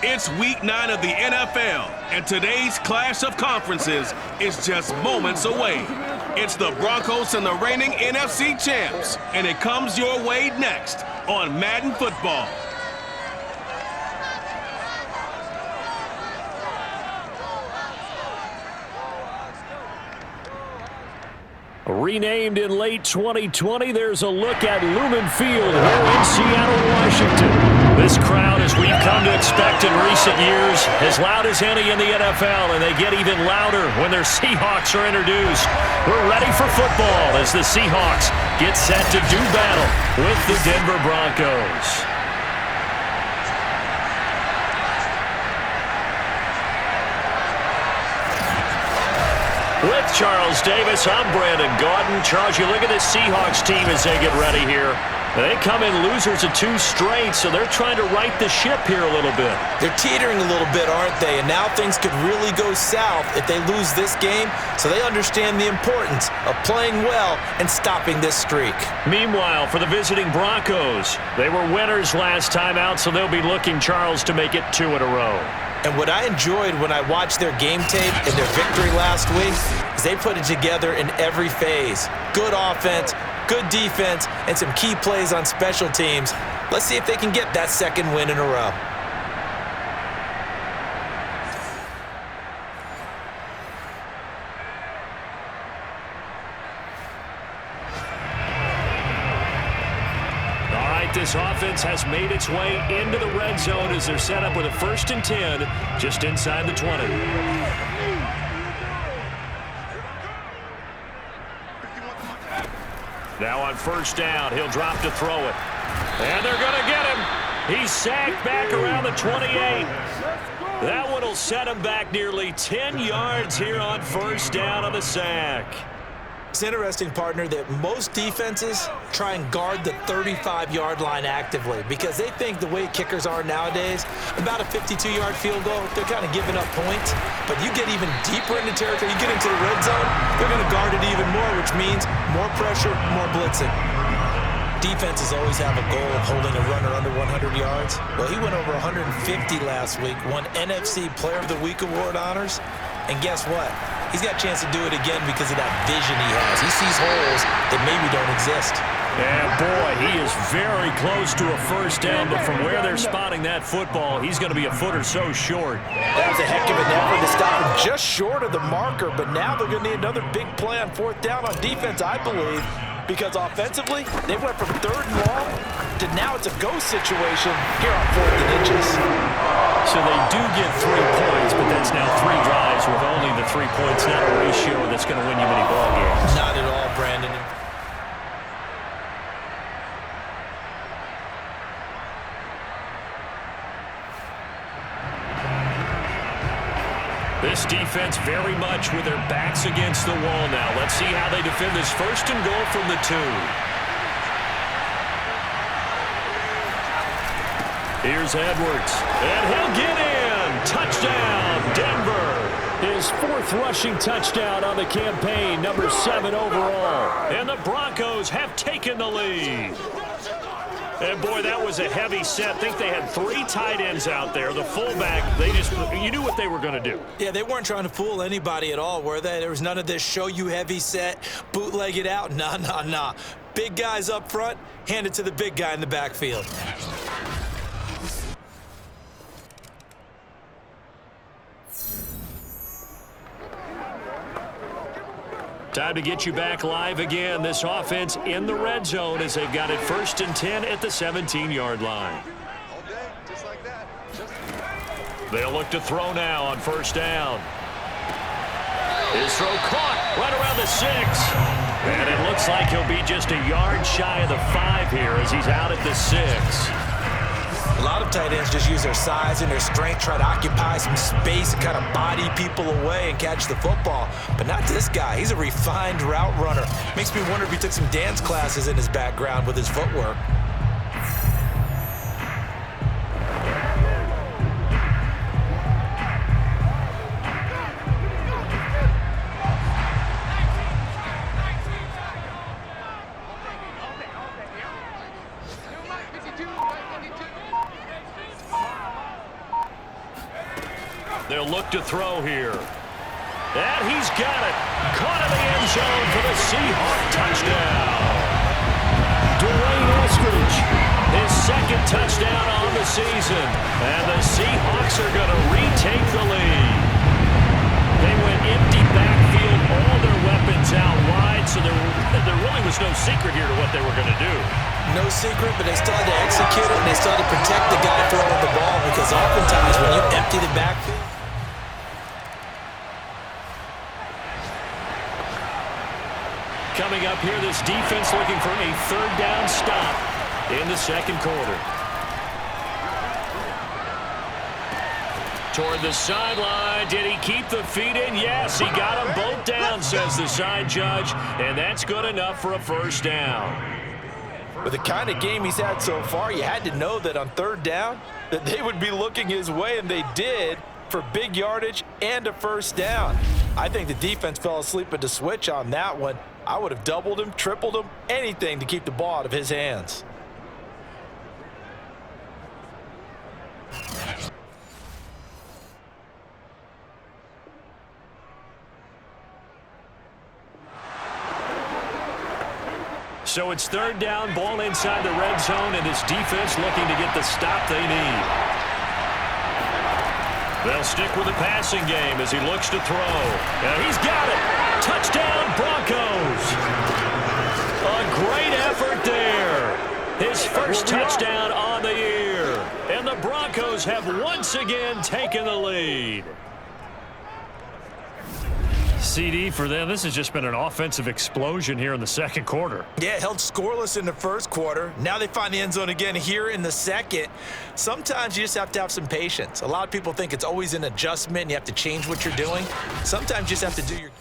It's week 9 of the NFL, and today's clash of conferences is just moments away. It's the Broncos and the reigning NFC champs, and it comes your way next on Madden Football. Renamed in late 2020, there's a look at Lumen Field here in Seattle, Washington. This crowd, as we've come to expect in recent years, as loud as any in the NFL, and they get even louder when their Seahawks are introduced. We're ready for football as the Seahawks get set to do battle with the Denver Broncos. With Charles Davis, I'm Brandon Gaudin. Charles, you look at this Seahawks team as they get ready here. They come in losers of 2 straight, so they're trying to right the ship here a little bit. They're teetering a little bit, aren't they? And now things could really go south if they lose this game, so they understand the importance of playing well and stopping this streak. Meanwhile, for the visiting Broncos, they were winners last time out, so they'll be looking, Charles, to make it 2 in a row. And what I enjoyed when I watched their game tape and their victory last week is they put it together in every phase. Good offense, good defense, and some key plays on special teams. Let's see if they can get that second win in a row. This offense has made its way into the red zone as they're set up with a 1st and 10 just inside the 20. Now on 1st down, he'll drop to throw it. And they're going to get him. He's sacked back around the 28. That one will set him back nearly 10 yards here on 1st down on the sack. It's interesting, partner, that most defenses try and guard the 35-yard line actively because they think the way kickers are nowadays, about a 52-yard field goal, they're kind of giving up points. But you get even deeper into territory, you get into the red zone, they're going to guard it even more, which means more pressure, more blitzing. Defenses always have a goal of holding a runner under 100 yards. Well, he went over 150 last week, won NFC Player of the Week award honors. And guess what? He's got a chance to do it again because of that vision he has. He sees holes that maybe don't exist. And boy, he is very close to a 1st down, but from where they're spotting that football, he's going to be a foot or so short. That was a heck of an effort to stop him just short of the marker, but now they're going to need another big play on 4th down on defense, I believe, because offensively, they went from 3rd and long to now it's a go situation here on 4th and inches. So they do get 3 points, but that's now 3 drives with only the 3 points, not a ratio that's going to win you many ball games. Not at all, Brandon. This defense very much with their backs against the wall now. Let's see how they defend this 1st and goal from the 2. Here's Edwards, and he'll get in. Touchdown, Denver. His 4th rushing touchdown on the campaign, number 7 overall. And the Broncos have taken the lead. And boy, that was a heavy set. I think they had 3 tight ends out there. The fullback, you knew what they were going to do. Yeah, they weren't trying to fool anybody at all, were they? There was none of this show you heavy set, bootleg it out. Nah. Big guys up front, hand it to the big guy in the backfield. Time to get you back live again. This offense in the red zone as they've got it 1st and 10 at the 17-yard line. They'll look to throw now on 1st down. His throw caught right around the 6. And it looks like he'll be just a yard shy of the 5 here as he's out at the 6. A lot of tight ends just use their size and their strength, try to occupy some space and kind of body people away and catch the football. But not this guy. He's a refined route runner. Makes me wonder if he took some dance classes in his background with his footwork. They'll look to throw here. And he's got it. Caught in the end zone for the Seahawks touchdown. Dwayne Eskridge, his second touchdown on the season. And the Seahawks are going to retake the lead. They went empty backfield, all their weapons out wide, so there really was no secret here to what they were going to do. No secret, but they still had to execute it, and they still had to protect the guy throwing the ball, because oftentimes when you empty the backfield, coming up here, this defense looking for a third down stop in the second quarter. Toward the sideline. Did he keep the feet in? Yes, he got them both down, says the side judge, and that's good enough for a first down. with the kind of game he's had so far, you had to know that on third down that they would be looking his way, and they did, for big yardage and a first down. I think the defense fell asleep at the switch on that one. I would have doubled him, tripled him, anything to keep the ball out of his hands. So it's third down, ball inside the red zone, and his defense looking to get the stop they need. They'll stick with the passing game as he looks to throw. And he's got it. Touchdown, Broncos. A great effort there. His first touchdown on the year. And the Broncos have once again taken the lead. CD for them, this has just been an offensive explosion here in the second quarter. Yeah, held scoreless in the first quarter. Now they find the end zone again here in the second. Sometimes you just have to have some patience. A lot of people think it's always an adjustment and you have to change what you're doing. Sometimes you just have to do your...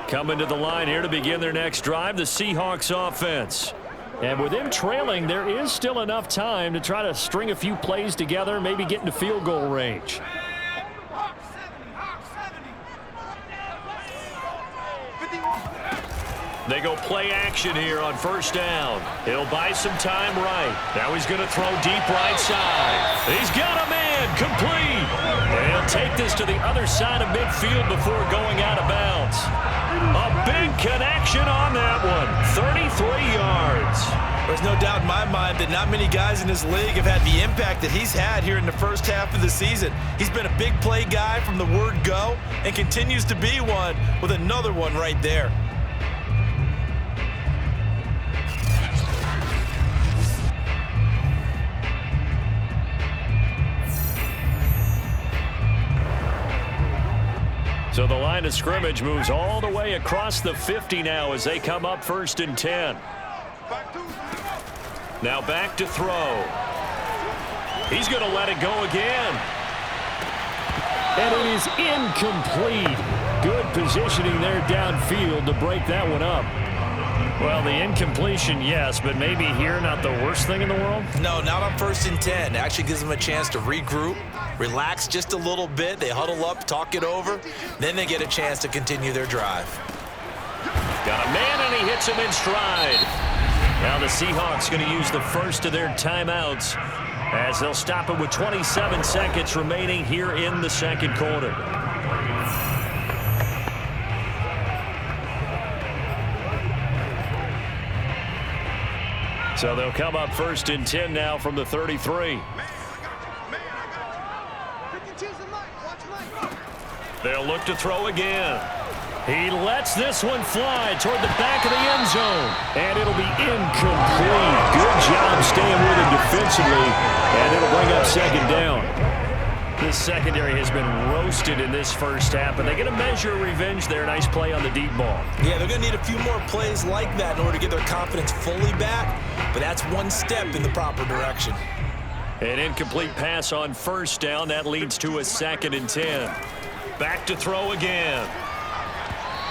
Coming to the line here to begin their next drive, the Seahawks offense. And with them trailing, there is still enough time to try to string a few plays together, maybe get into field goal range. They go play action here on first down. He'll buy some time right. Now he's going to throw deep right side. He's got a man complete. And he'll take this to the other side of midfield before going out of bounds. A big connection on that one. 33 yards. There's no doubt in my mind that not many guys in this league have had the impact that he's had here in the first half of the season. He's been a big play guy from the word go and continues to be one with another one right there. So the line of scrimmage moves all the way across the 50 now as they come up 1st and 10. Now back to throw. He's going to let it go again. And it is incomplete. Good positioning there downfield to break that one up. Well, the incompletion, yes, but maybe here not the worst thing in the world? No, not on 1st and 10. It actually gives them a chance to regroup, relax just a little bit. They huddle up, talk it over. Then they get a chance to continue their drive. Got a man, and he hits him in stride. Now the Seahawks going to use the first of their timeouts as they'll stop it with 27 seconds remaining here in the second quarter. So they'll come up 1st and 10 now from the 33. They'll look to throw again. He lets this one fly toward the back of the end zone. And it'll be incomplete. Good job staying with him defensively. And it'll bring up 2nd down. This secondary has been roasted in this first half, and they get a measure of revenge there. Nice play on the deep ball. Yeah, they're going to need a few more plays like that in order to get their confidence fully back, but that's one step in the proper direction. An incomplete pass on 1st down. That leads to a 2nd and 10. Back to throw again.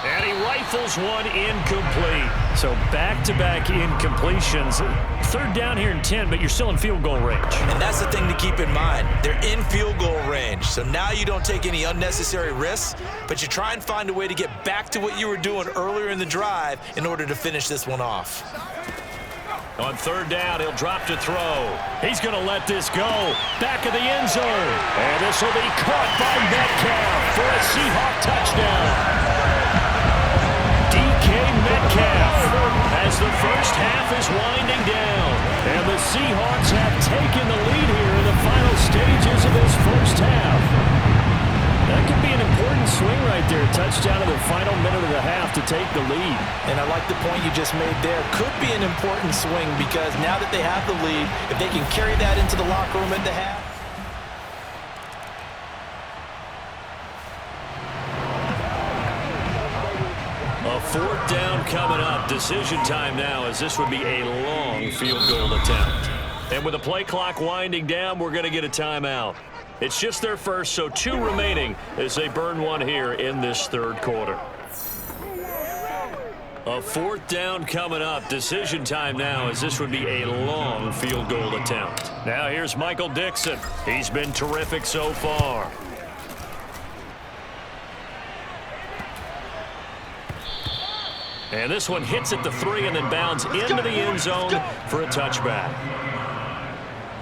And he rifles one incomplete. So back-to-back incompletions. Third down here and 10, but you're still in field goal range. And that's the thing to keep in mind. They're in field goal range. So now you don't take any unnecessary risks, but you try and find a way to get back to what you were doing earlier in the drive in order to finish this one off. On third down, he'll drop to throw. He's going to let this go. Back of the end zone. And this will be caught by Metcalf for a Seahawk touchdown. DK Metcalf as the first half is winding down. And the Seahawks have taken the lead here in the final stages of this first half. That could be an important swing right there. Touchdown in the final minute of the half to take the lead. And I like the point you just made there. Could be an important swing because now that they have the lead, if they can carry that into the locker room at the half. A fourth down coming up. Decision time now, as this would be a long field goal attempt. And with the play clock winding down, we're going to get a timeout. It's just their first, so 2 remaining as they burn one here in this third quarter. A fourth down coming up. Decision time now, as this would be a long field goal attempt. Now here's Michael Dixon. He's been terrific so far. And this one hits at the 3 and then bounds into the end zone for a touchback.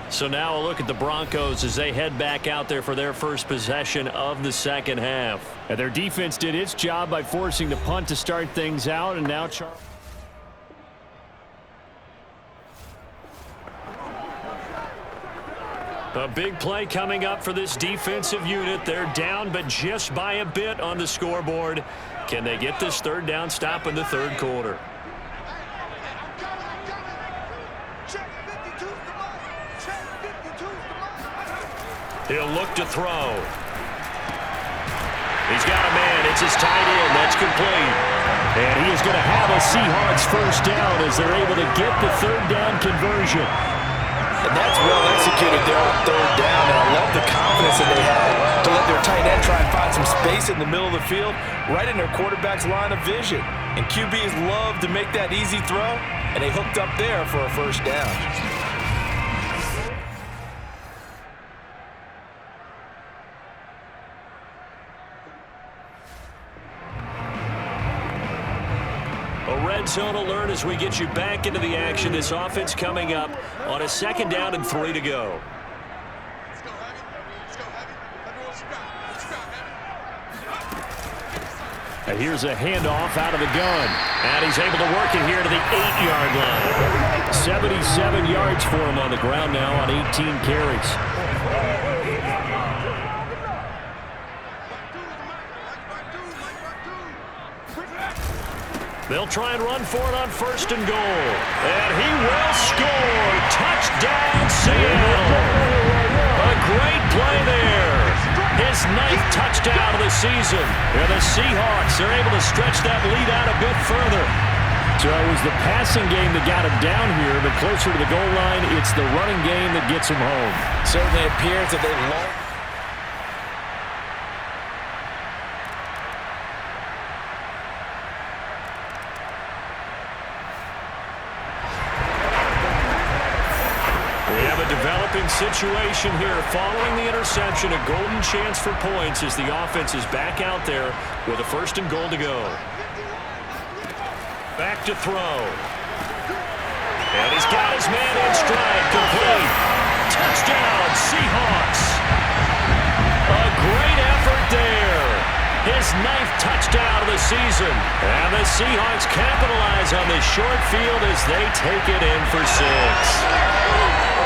So now a look at the Broncos as they head back out there for their first possession of the second half. And their defense did its job by forcing the punt to start things out, and now a big play coming up for this defensive unit. They're down, but just by a bit on the scoreboard. Can they get this third down stop in the third quarter? He'll look to throw. He's got a man. It's his tight end. That's complete. and he is going to have a Seahawks first down as they're able to get the third down conversion. And that's well executed there on third down, and I love the confidence that they had to let their tight end try and find some space in the middle of the field, right in their quarterback's line of vision. And QBs love to make that easy throw, and they hooked up there for a first down. Red zone alert as we get you back into the action. This offense coming up on a second down and 3 to go. And here's a handoff out of the gun. And he's able to work it here to the 8-yard line. 77 yards for him on the ground now on 18 carries. They'll try and run for it on first and goal. And he will score. Touchdown, Seattle. A great play there. His 9th touchdown of the season. And the Seahawks are able to stretch that lead out a bit further. So it was the passing game that got him down here, but closer to the goal line, it's the running game that gets him home. Certainly appears that they've lost. Developing situation here. Following the interception, a golden chance for points as the offense is back out there with a first and goal to go. Back to throw. And he's got his man in stride. Complete. Touchdown, Seahawks. A great effort there. His 9th touchdown of the season. And the Seahawks capitalize on this short field as they take it in for 6.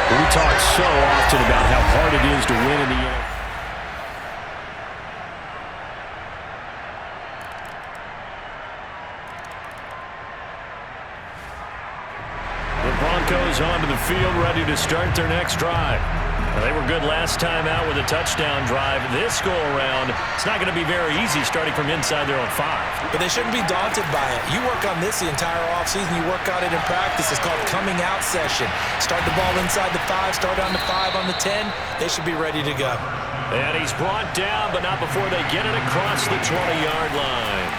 We talk so often about how hard it is to win in the NFL. The Broncos onto the field, ready to start their next drive. Well, they were good last time out with a touchdown drive. This go-around, it's not going to be very easy starting from inside their own 5. But they shouldn't be daunted by it. You work on this the entire offseason. You work on it in practice. It's called coming out session. Start the ball inside the 5, start on the 5, on the 10. They should be ready to go. And he's brought down, but not before they get it across the 20-yard line.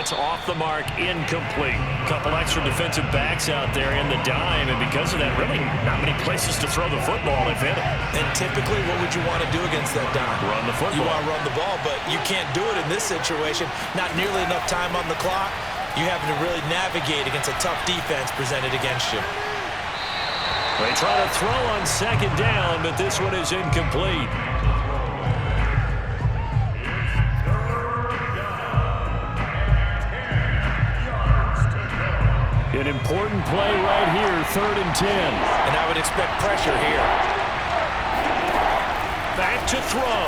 that's off the mark, incomplete. A couple extra defensive backs out there in the dime, and because of that, really not many places to throw the football if hit it. And typically, what would you want to do against that dime? Run the football. You want to run the ball, but you can't do it in this situation. Not nearly enough time on the clock. You having to really navigate against a tough defense presented against you. They try to throw on second down, but this one is incomplete. An important play right here, 3rd and 10. And I would expect pressure here. Back to throw.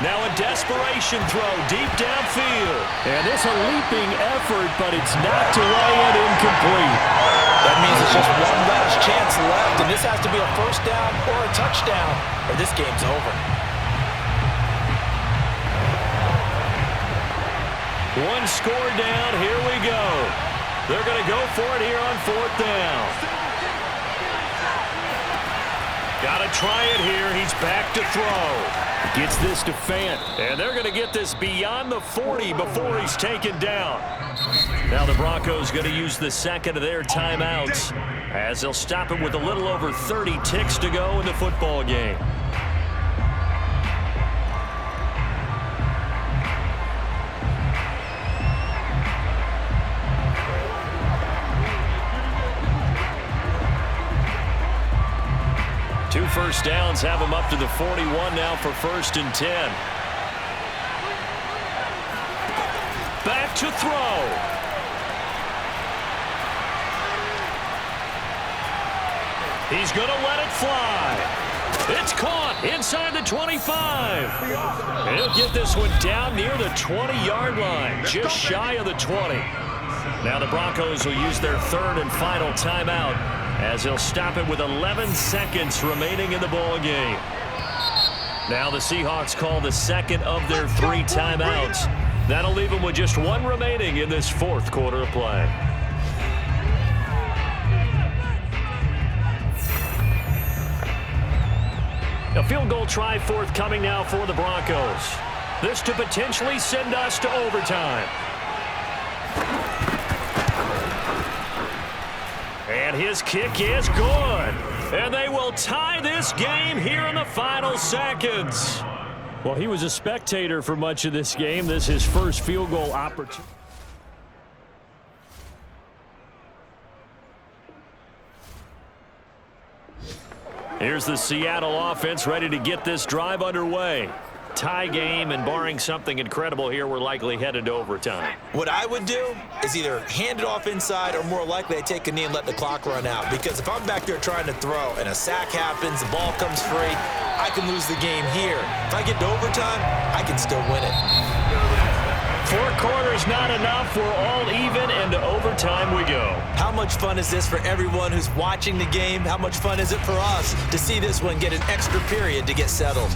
Now a desperation throw deep downfield. And this a leaping effort, but it's knocked away and incomplete. That means it's just one last chance left, and this has to be a first down or a touchdown, or this game's over. One score down, here we go. They're going to go for it here on 4th down. Got to try it here. He's back to throw. Gets this to Fant. And they're going to get this beyond the 40 before he's taken down. Now the Broncos going to use the second of their timeouts as they'll stop it with a little over 30 ticks to go in the football game. Two first downs have them up to the 41 now for 1st and 10. Back to throw. He's going to let it fly. It's caught inside the 25. He'll get this one down near the 20-yard line, just shy of the 20. Now the Broncos will use their 3rd and final timeout as they'll stop it with 11 seconds remaining in the ball game. Now the Seahawks call the second of their 3 timeouts. That'll leave them with just 1 remaining in this 4th quarter of play. A field goal try forthcoming now for the Broncos. This to potentially send us to overtime. And his kick is good. And they will tie this game here in the final seconds. Well, he was a spectator for much of this game. This is his first field goal opportunity. Here's the Seattle offense ready to get this drive underway. Tie game, and barring something incredible here, we're likely headed to overtime. What I would do is either hand it off inside or more likely I take a knee and let the clock run out. Because if I'm back there trying to throw and a sack happens, the ball comes free, I can lose the game here. If I get to overtime, I can still win it. 4 quarters not enough. We're all even, and to overtime we go. How much fun is this for everyone who's watching the game? How much fun is it for us to see this one get an extra period to get settled?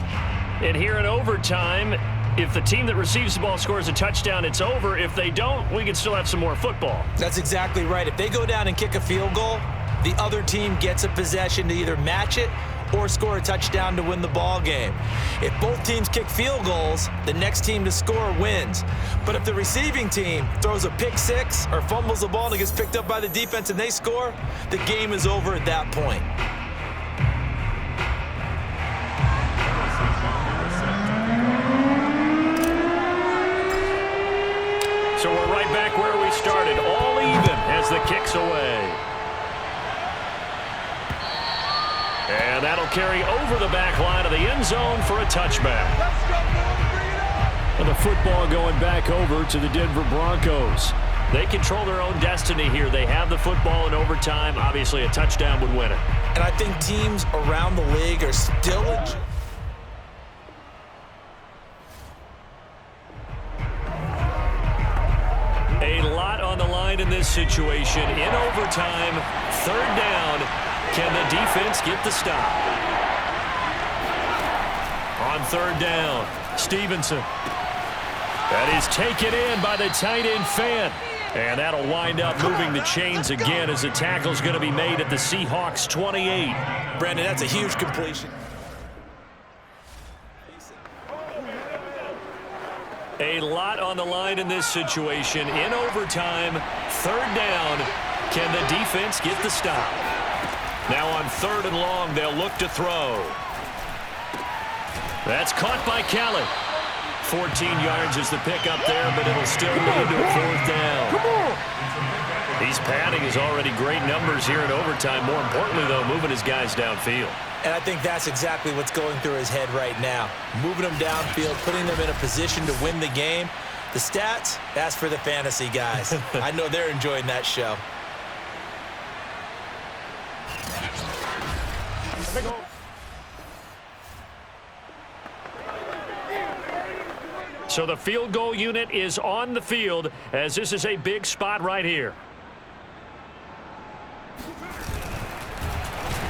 And here in overtime, if the team that receives the ball scores a touchdown, it's over. If they don't, we can still have some more football. That's exactly right. If they go down and kick a field goal, the other team gets a possession to either match it or score a touchdown to win the ball game. If both teams kick field goals, the next team to score wins. But if the receiving team throws a pick six or fumbles the ball and it gets picked up by the defense and they score, the game is over at that point. So we're right back where we started, all even as the kick's away. And that'll carry over the back line of the end zone for a touchback. And the football going back over to the Denver Broncos. They control their own destiny here. They have the football in overtime. Obviously, a touchdown would win it. And I think teams around the league are still a lot on the line in this situation. In overtime, 3rd down. Can the defense get the stop? On 3rd down, Stevenson. That is taken in by the tight end Fant. And that'll wind up moving the chains again as the tackle's going to be made at the Seahawks 28. Brandon, that's a huge completion. A lot on the line in this situation. In overtime, 3rd down. Can the defense get the stop? Now on 3rd and long, they'll look to throw. That's caught by Kelly. 14 yards is the pickup there, but it'll still lead to a 4th down. He's padding his already great numbers here in overtime. More importantly, though, moving his guys downfield. And I think that's exactly what's going through his head right now. Moving them downfield, putting them in a position to win the game. The stats, that's for the fantasy guys. I know they're enjoying that show. So the field goal unit is on the field as this is a big spot right here.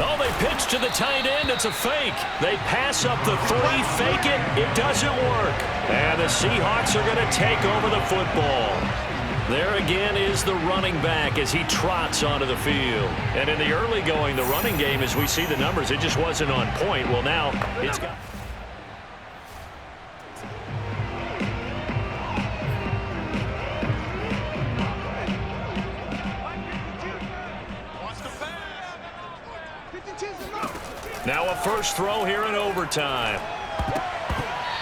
Oh, they pitch to the tight end. It's a fake. They pass up the 3, fake it. It doesn't work. And the Seahawks are going to take over the football. There again is the running back as he trots onto the field. And in the early going, the running game, as we see the numbers, it just wasn't on point. Well, now it's got... Now a first throw here in overtime.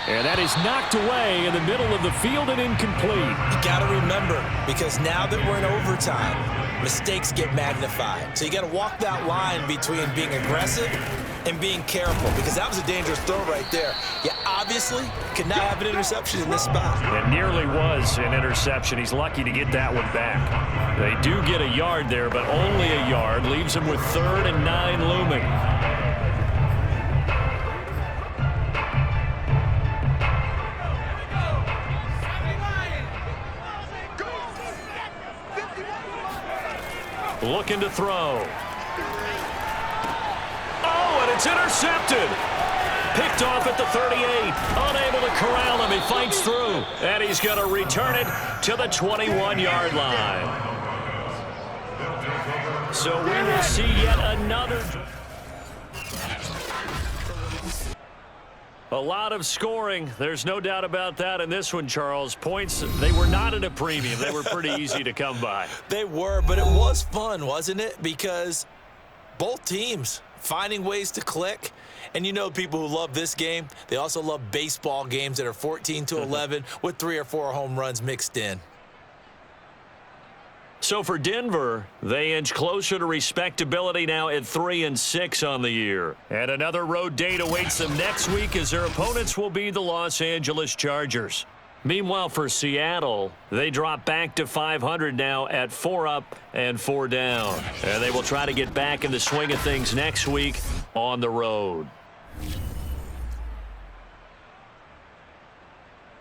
And that is knocked away in the middle of the field and incomplete. You got to remember, because now that we're in overtime, mistakes get magnified. So you got to walk that line between being aggressive and being careful, because that was a dangerous throw right there. You obviously could not have an interception in this spot. It nearly was an interception. He's lucky to get that one back. They do get a yard there, but only a yard. Leaves him with 3rd and 9 looming. Looking to throw. Oh, and it's intercepted. Picked off at the 38. Unable to corral him. He fights through. And he's going to return it to the 21-yard line. So we will see yet another. A lot of scoring. There's no doubt about that in this one, Charles. Points, they were not at a premium. They were pretty easy to come by. They were, but it was fun, wasn't it? Because both teams finding ways to click. And you know people who love this game, they also love baseball games that are 14-11 with 3 or 4 home runs mixed in. So for Denver, they inch closer to respectability now at 3-6 on the year. And another road date awaits them next week as their opponents will be the Los Angeles Chargers. Meanwhile, for Seattle, they drop back to 500 now at 4 up and 4 down. And they will try to get back in the swing of things next week on the road.